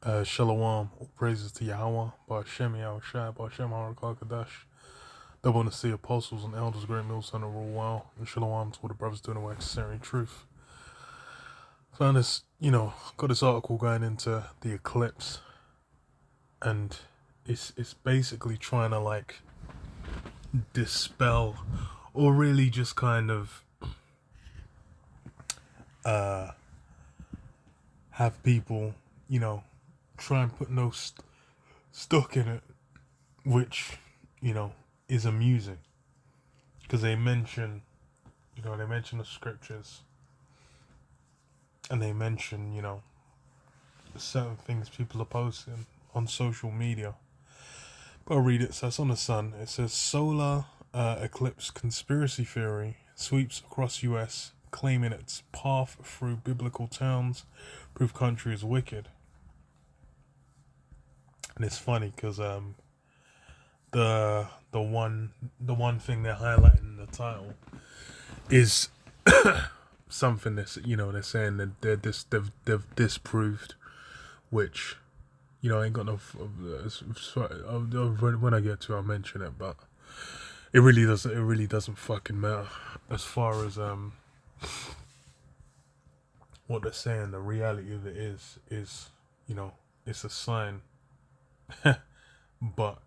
Shalom, all praises to Yahweh, Ba'Shem Yahushai, Ba'Shem HaRakakadash. Double to see apostles and elders, great meals on the rule well, and Shalom to all the brothers doing the wax sharing truth. Found this, got this article going into the eclipse, and it's basically trying to like dispel, or really just kind of have people, try and put no stock in it, which, is amusing. Because they mention the scriptures, and they mention, certain things people are posting on social media. But I'll read it. So it's on the sun. It says solar eclipse conspiracy theory sweeps across U.S. claiming its path through biblical towns prove country is wicked. And it's funny because the one thing they're highlighting in the title is something that's they're saying that they've disproved, which ain't got no. When I get to it, I'll mention it, but it really doesn't. It really doesn't fucking matter as far as what they're saying. The reality of it is it's a sign, but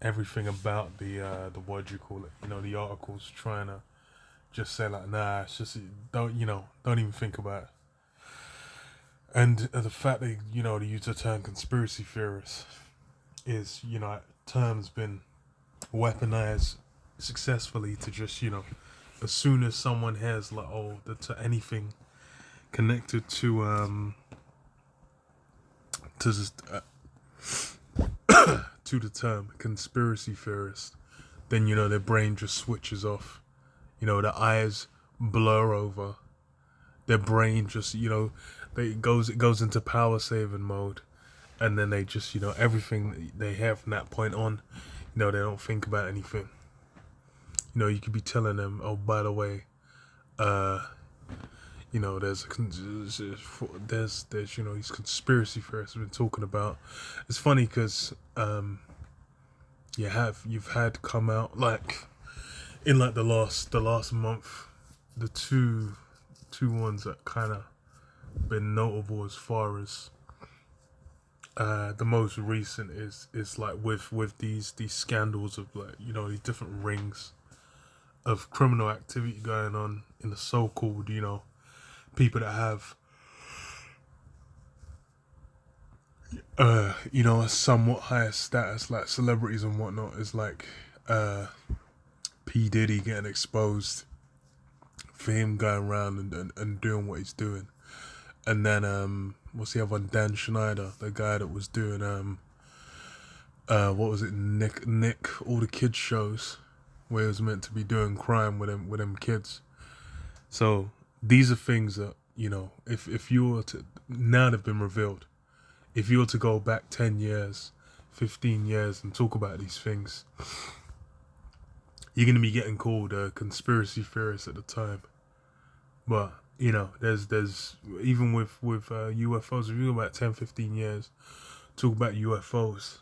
everything about the what do you call it? The articles trying to just say like, nah, it's just don't even think about it. And the fact that they use the term conspiracy theorist is a term's been weaponized successfully to just as soon as someone has like anything connected to just, to the term conspiracy theorist, then their brain just switches off. The eyes blur over. Their brain just it goes into power saving mode, and then they just everything they have from that point on, they don't think about anything. You could be telling them, oh, by the way, there's these conspiracy theorists have been talking about. It's funny because you've had come out like in like the last month, the two ones that kind of been notable as far as the most recent is like with these scandals of like these different rings of criminal activity going on in the so-called people that have a somewhat higher status, like celebrities and whatnot. Is like P Diddy getting exposed for him going around and doing what he's doing. And then what's the other one? Dan Schneider, the guy that was doing what was it? Nick, all the kids shows where he was meant to be doing crime with them kids. So these are things that if you were to, now they've been revealed. If you were to go back 10 years, 15 years and talk about these things, you're gonna be getting called a conspiracy theorist at the time. But there's even with UFOs, if you go back 10, 15 years, talk about UFOs,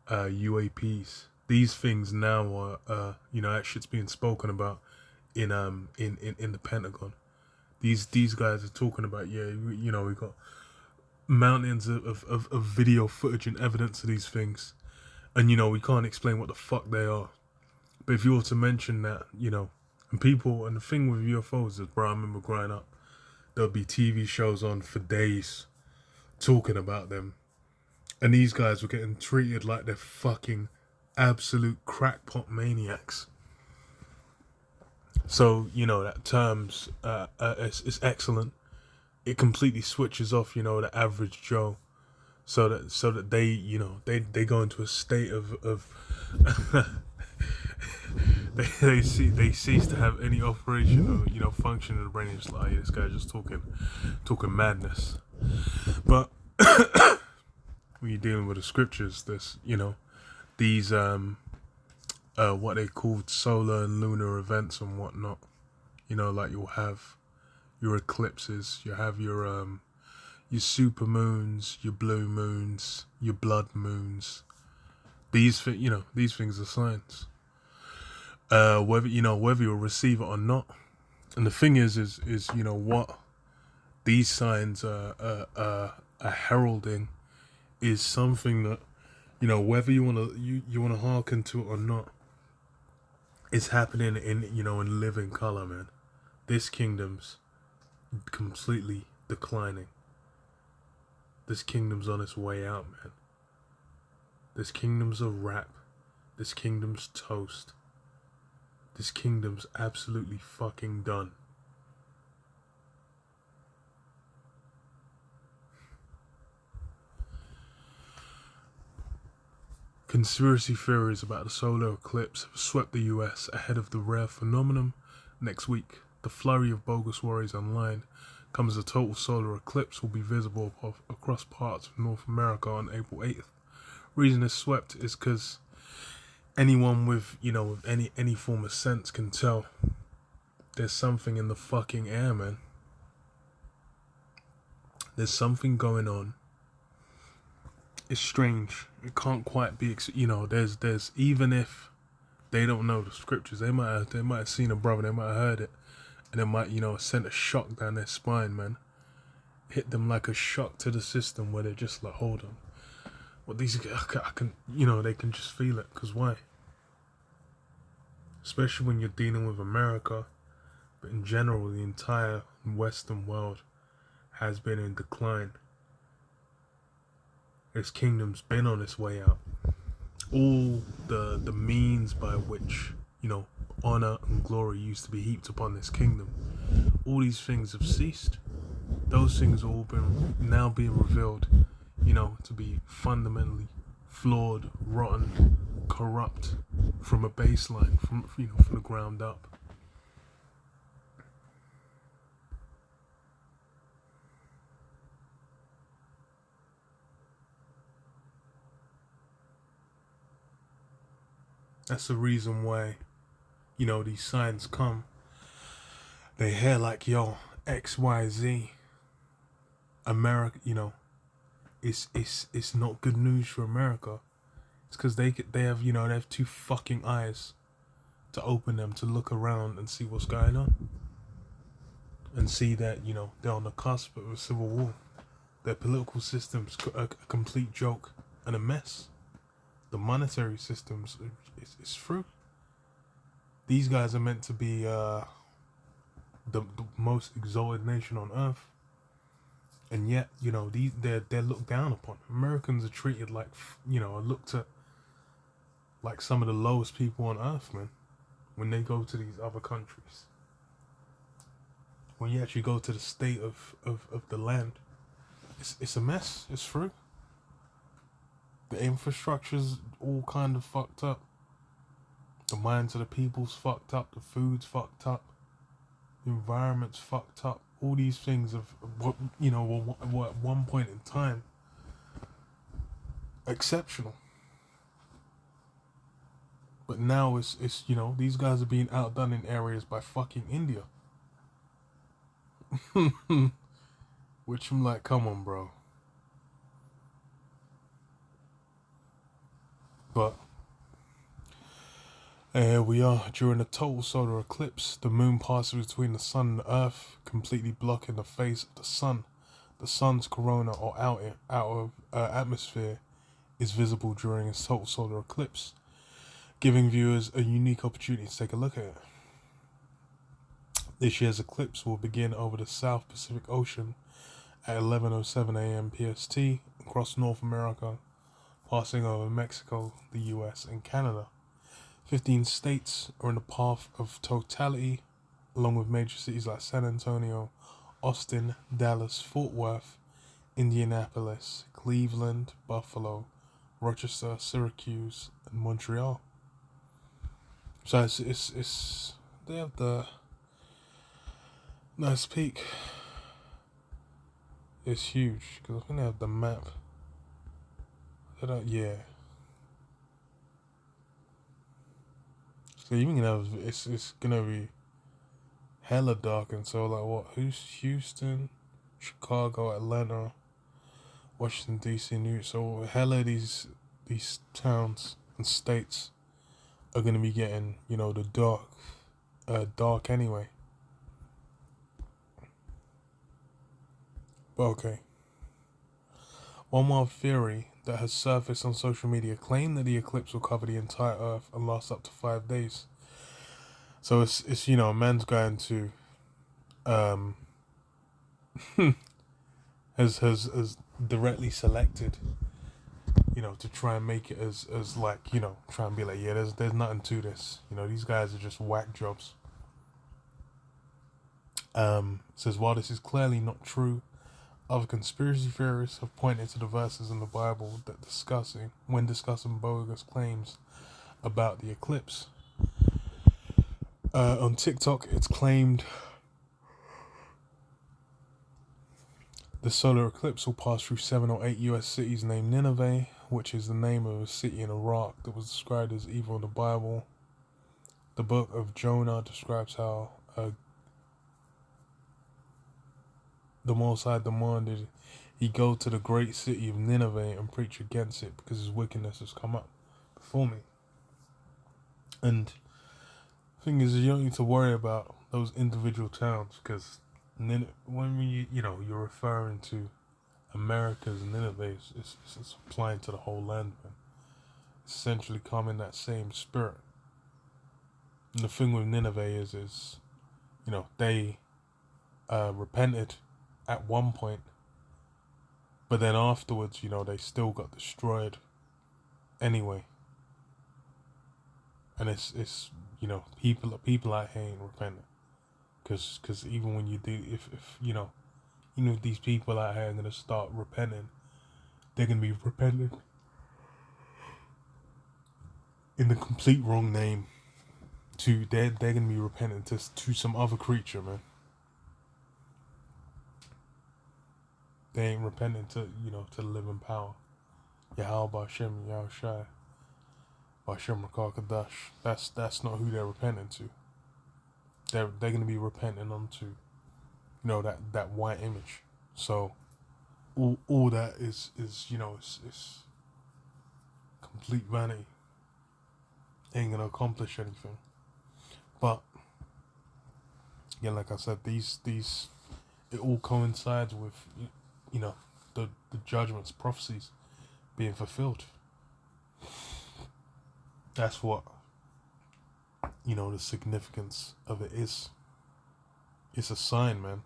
UAPs. These things now are that shit's being spoken about in the Pentagon. These guys are talking about we got mountains of video footage and evidence of these things, and we can't explain what the fuck they are. But if you were to mention that, and people, and the thing with UFOs is, bro, I remember growing up, there'll be TV shows on for days talking about them. And these guys were getting treated like they're fucking absolute crackpot maniacs. So, that term's it's excellent. It completely switches off, the average Joe. So that they they go into a state of they cease to have any operation or function in the brain. It's like, this guy's just talking madness. But when you're dealing with the scriptures, this these what they called solar and lunar events and whatnot. Like you'll have your eclipses, you have your your super moons, your blue moons, your blood moons. These things are signs. Whether you'll receive it or not. And the thing is what these signs are heralding is something that whether you wanna hearken to it or not, it's happening in living color, man. This kingdom's completely declining. This kingdom's on its way out, man. This kingdom's a wrap. This kingdom's toast. This kingdom's absolutely fucking done. Conspiracy theories about the solar eclipse have swept the US ahead of the rare phenomenon next week. The flurry of bogus worries online comes as a total solar eclipse will be visible across parts of North America on April 8th. Reason it's swept is because anyone with any form of sense can tell there's something in the fucking air, man. There's something going on. It's strange. It can't quite be, there's even if they don't know the scriptures, they might have seen a brother, they might have heard it, and it might, send a shock down their spine, man. Hit them like a shock to the system where they're just like, hold on. What these, I can, they can just feel it. Because why? Especially when you're dealing with America, but in general, the entire Western world has been in decline. Its kingdom's been on its way out. All the means by which, honor and glory used to be heaped upon this kingdom, all these things have ceased. Those things have all been now being revealed, to be fundamentally flawed, rotten, corrupt from a baseline, from the ground up. That's the reason why, these signs come. They hear like, yo, XYZ, America, it's not good news for America. It's because they have two fucking eyes to open them to look around and see what's going on, and see that they're on the cusp of a civil war. Their political system's a complete joke and a mess. The monetary system's is through. These guys are meant to be the most exalted nation on earth, and yet they're looked down upon. Americans are treated like are looked at like some of the lowest people on earth, man. When they go to these other countries, when you actually go to the state of the land, it's a mess. It's through. The infrastructure's all kind of fucked up. The minds of the people's fucked up. The food's fucked up. The environment's fucked up. All these things of what at one point in time exceptional. But now it's these guys are being outdone in areas by fucking India. Which I'm like, come on, bro. But here we are during a total solar eclipse. The moon passes between the sun and the earth, completely blocking the face of the sun. The sun's corona or outer atmosphere is visible during a total solar eclipse, giving viewers a unique opportunity to take a look at it. This year's eclipse will begin over the South Pacific Ocean at 11:07 a.m. PST across North America, passing over Mexico, the US, and Canada. 15 states are in the path of totality, along with major cities like San Antonio, Austin, Dallas, Fort Worth, Indianapolis, Cleveland, Buffalo, Rochester, Syracuse, and Montreal. So it's they have the nice peak. It's huge because I think they have the map. Yeah. So even it's gonna be hella dark, and so like what? Who's Houston, Chicago, Atlanta, Washington D.C. news. So hella these towns and states are gonna be getting, you know, the dark anyway. But okay. One more theory that has surfaced on social media claimed that the eclipse will cover the entire Earth and last up to 5 days. So it's you know, a man's going to has directly selected, you know, to try and make it as like, you know, try and be like, yeah, there's nothing to this. You know, these guys are just whack jobs. Says while this is clearly not true, other conspiracy theorists have pointed to the verses in the Bible that when discussing bogus claims about the eclipse. On TikTok, it's claimed the solar eclipse will pass through 7 or 8 US cities named Nineveh, which is the name of a city in Iraq that was described as evil in the Bible. The book of Jonah describes how the Most High demanded he go to the great city of Nineveh and preach against it because his wickedness has come up before me. And the thing is, you don't need to worry about those individual towns because when you're referring to America's Nineveh, it's applying to the whole land, man. It's essentially come in that same spirit. And the thing with Nineveh is you know, they repented at one point, but then afterwards, you know, they still got destroyed anyway. And it's you know, people out here ain't repenting, because even when you do, if you know, even if these people out here are gonna start repenting, they're gonna be repenting in the complete wrong name. They're gonna be repenting to some other creature, man. They ain't repenting to, you know, to the living power. Yahweh Bashem, Yahushai, Bashem Rakakadash. That's not who they're repenting to. They're gonna be repenting unto, you know, that white image. So all that is you know, is complete vanity. Ain't gonna accomplish anything. But yeah, like I said, these it all coincides with, you know, the judgments, prophecies being fulfilled. That's what, you know, the significance of it is. It's a sign, man,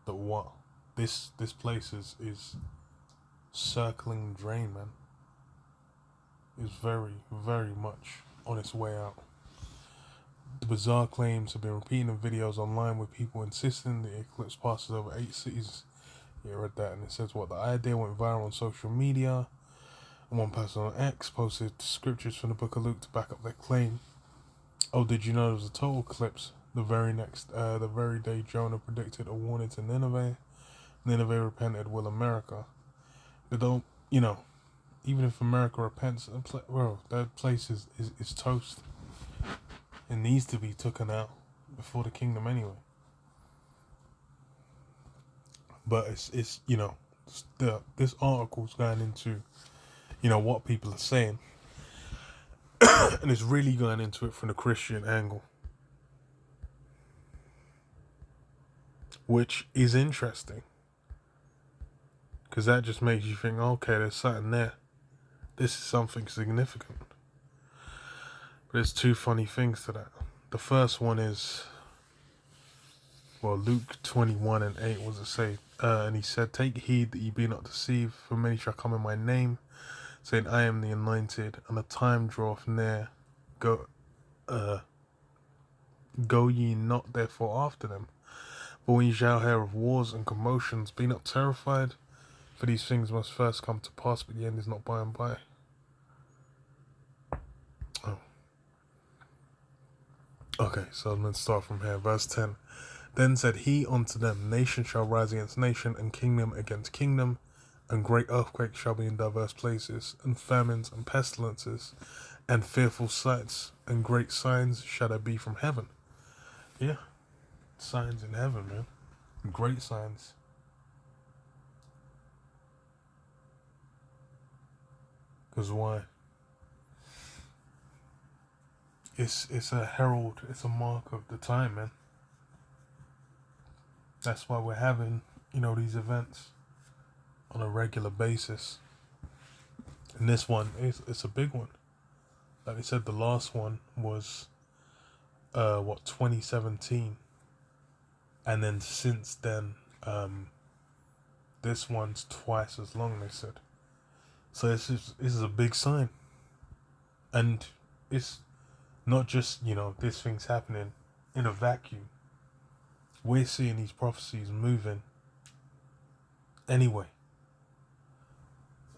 that what this place is circling the drain, man. Is very, very much on its way out. The bizarre claims have been repeating in videos online with people insisting the eclipse passes over 8 cities. Yeah, I read that, and it says what the idea went viral on social media. And one person on X posted scriptures from the book of Luke to back up their claim. Oh, did you know there was a total eclipse? The very day Jonah predicted a warning to Nineveh. Nineveh repented, will America? They don't, you know, even if America repents, well, that place is toast. It needs to be taken out before the kingdom anyway. But it's you know, this article's going into, you know, what people are saying, and it's really going into it from the Christian angle, which is interesting, because that just makes you think, okay, there's something there. This is something significant. But there's two funny things to that. The first one is, well, Luke 21:8 was it say? And he said, take heed that ye be not deceived, for many shall come in my name, saying, I am the anointed, and the time draweth near. Go ye not therefore after them. But when ye shall hear of wars and commotions, be not terrified, for these things must first come to pass, but the end is not by and by. Oh. Okay, so let's start from here. Verse 10. Then said he unto them, nation shall rise against nation, and kingdom against kingdom, and great earthquakes shall be in diverse places, and famines and pestilences, and fearful sights, and great signs shall there be from heaven. Yeah, signs in heaven, man. Great signs. Because why? It's a herald. It's a mark of the time, man. That's why we're having, these events on a regular basis. And this one it's a big one. Like I said, the last one was 2017, and then since then, this one's twice as long. They said. So this is a big sign, and it's not just this thing's happening in a vacuum. We're seeing these prophecies moving anyway.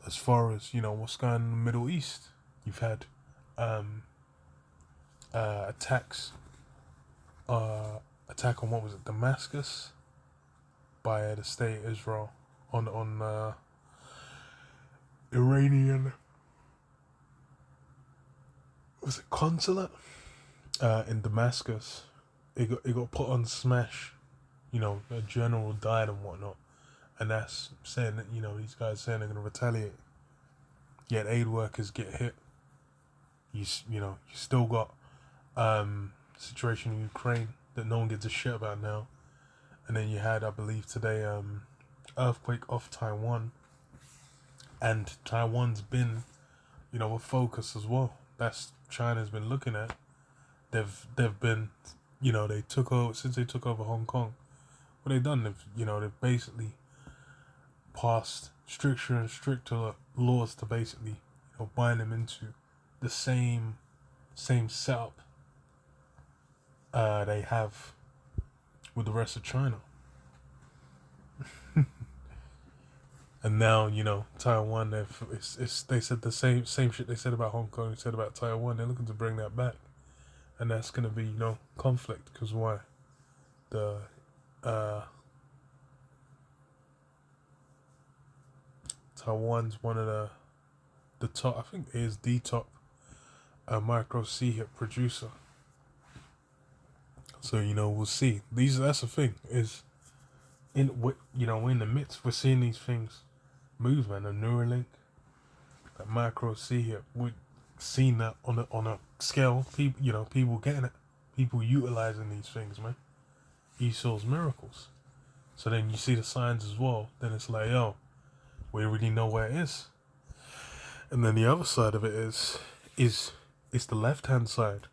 As far as what's going on in the Middle East, you've had attacks. Attack on what was it, Damascus, by the state of Israel on Iranian, was it consulate in Damascus. It got put on smash. A general died and whatnot, and that's saying that these guys saying they're gonna retaliate. Yet aid workers get hit. You still got situation in Ukraine that no one gives a shit about now, and then you had, I believe today, earthquake off Taiwan, and Taiwan's been a focus as well. That's China's been looking at. They've been they took over Hong Kong. What they've done, they've basically passed stricter and stricter laws to basically bind them into the same setup they have with the rest of China. And now Taiwan, they said the same shit they said about Hong Kong, they said about Taiwan. They're looking to bring that back, and that's gonna be conflict. Because why? The Taiwan's one of the top, I think it is the top micro C-hip producer. So we'll see. That's the thing, is we're in the midst. We're seeing these things move, man. A Neuralink, that micro C-hip. We've seen that on a scale. People getting it, people utilizing these things, man. Esau's miracles. So then you see the signs as well. Then it's like, yo, we already know where it is. And then the other side of it is it's the left hand side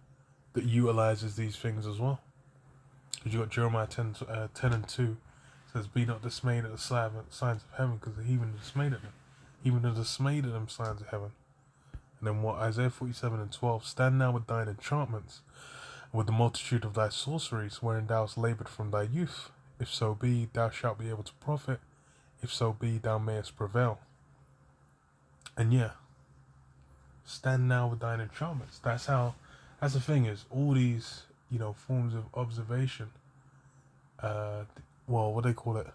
that utilizes these things as well. Because you got Jeremiah 10 and 2 says, "Be not dismayed at the signs of heaven, because the heathen are dismayed at them. Even are dismayed at them signs of heaven." And then what? Isaiah 47 and 12, "Stand now with thine enchantments, and with the multitude of thy sorceries, wherein thou hast laboured from thy youth. If so be, thou shalt be able to profit. If so be, thou mayest prevail." And yeah, stand now with thine enchantments. That's the thing, is all these, forms of observation. What they call it?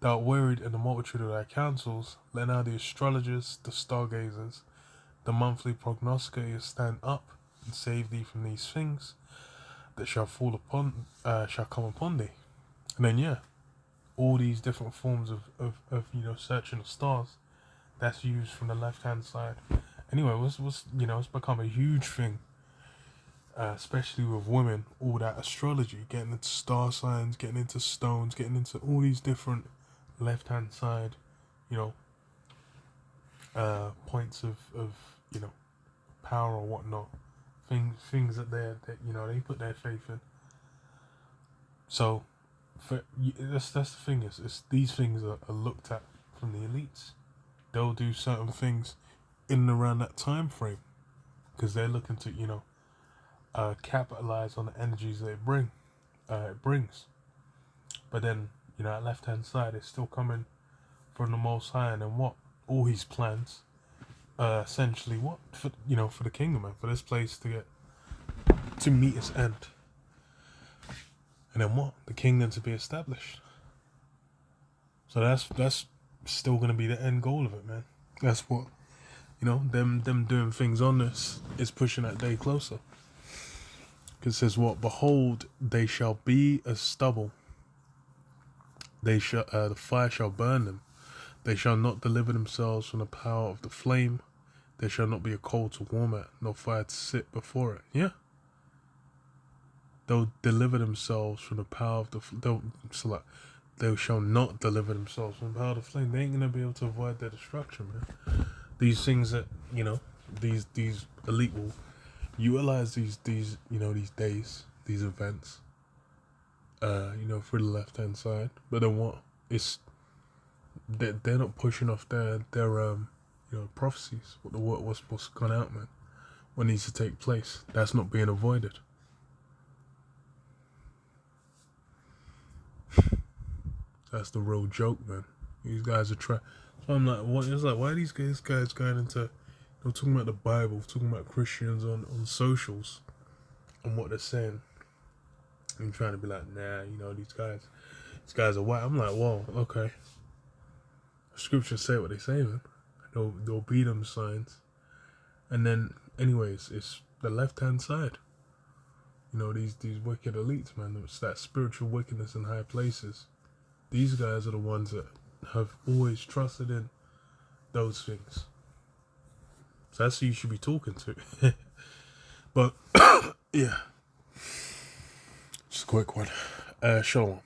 Thou art wearied in the multitude of thy counsels. Let now the astrologers, the stargazers, the monthly prognosticators stand up and save thee from these things that shall come upon thee. And then yeah, all these different forms of searching the stars, that's used from the left hand side. Anyway, it's become a huge thing, especially with women. All that astrology, getting into star signs, getting into stones, getting into all these different left hand side, points of power or whatnot, things that they put their faith in. So that's the thing, is these things are looked at from the elites. They'll do certain things in and around that time frame because they're looking to capitalize on the energies that it brings. But then that left hand side is still coming from the Most High, and then what? All his plans, essentially, what for the kingdom, man, for this place to meet its end. And then what? The kingdom to be established. So that's still gonna be the end goal of it, man. That's what them doing things on this is pushing that day closer. Because it says what? Behold, they shall be as stubble. They shall the fire shall burn them. They shall not deliver themselves from the power of the flame. There shall not be a coal to warm at, nor fire to sit before it. Yeah. They'll deliver themselves from the power of they shall not deliver themselves from the power of the flame. They ain't gonna be able to avoid their destruction, man. These things that, these elite will utilize these these days, these events, for the left hand side. But then what? It's they're not pushing off their prophecies. What's gone out, man? What needs to take place? That's not being avoided. That's the real joke, man. These guys are trying. So I'm like, what? It's like, why are these guys going into, talking about the Bible, talking about Christians on socials, and what they're saying, and trying to be like, nah, these guys are white. I'm like, whoa, okay. Scriptures say what they say, man. They'll be them signs, and then, anyways, it's the left hand side. These wicked elites, man. It's that spiritual wickedness in high places. These guys are the ones that have always trusted in those things. So that's who you should be talking to. But, yeah. Just a quick one. Shalom.